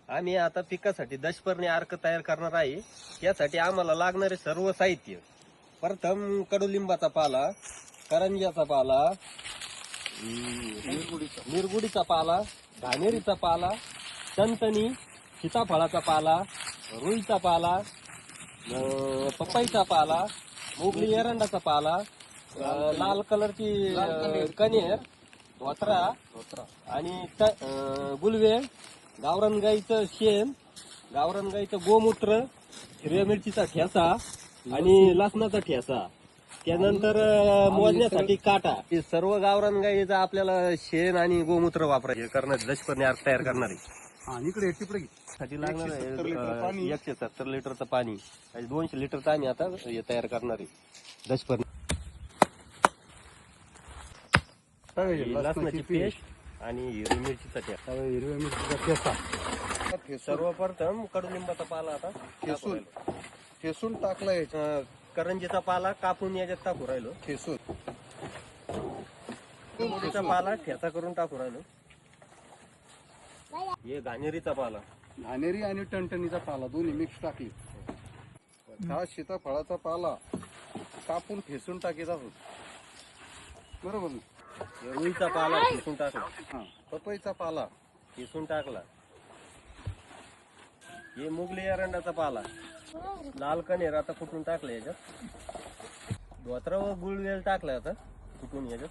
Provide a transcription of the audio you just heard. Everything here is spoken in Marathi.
आम्ही आता पिकासाठी दशपर्णी अर्क तयार करणार आहे. यासाठी आम्हाला लागणारे सर्व साहित्य, प्रथम कडुलिंबाचा पाला, करंजाचा पाला, निरगुडीचा पाला, घाणेरीचा पाला, चंतनी, सीताफळाचा पाला, रुईचा पाला, पपईचा पाला, मोगली एरंडाचा पाला, लाल कलरची कनेर, धोत्रा आणि गुलवेल, गावरान गाईचं शेण, गावरान गाईचं गोमूत्र, हिरव्या मिरचीचा ठेसा आणि लसणाचा ठेसा, त्यानंतर मोजण्यासाठी काटा. हे सर्व गावरान गाईचं आपल्याला शेण आणि गोमूत्र वापरायचे करणार दशपर्णी अर्क तयार करणार आहे. इकडे टिपडे साठी लागणार आहे 170 लिटरचं पाणी आणि 200 लिटरचं आम्ही आता हे तयार करणार आहे दशपर्णी. लसणाची पेस्ट आणि हिरवी मिरचीचा ठेसा. हिरव्या मिरचीचा ठेसा सर्वप्रथम कडुलिंबाचा पाला आता ठेसून टाकला याच्या. करंजीचा पाला कापून याच्यात टाकू राहिलो. ठेसून मोगलीचा पाला ठेचा करून टाकू राहिलो. हे घाणेरीचा पाला, घाणेरी आणि टणटणीचा पाला दोन्ही मिक्स टाकले. हा सीताफळाचा पाला कापून ठेसून टाकीत आहोत. बरोबर ना. हे रुईचा पाला ठेसून टाकला. हा पपईचा पाला ठेसून टाकला. हे मुगली एरंडाचा पाला, लाल कनेर आता कुटून टाकलं याच्यात. धोत्रा व गुळवेल टाकला आता कुटून याच्यात.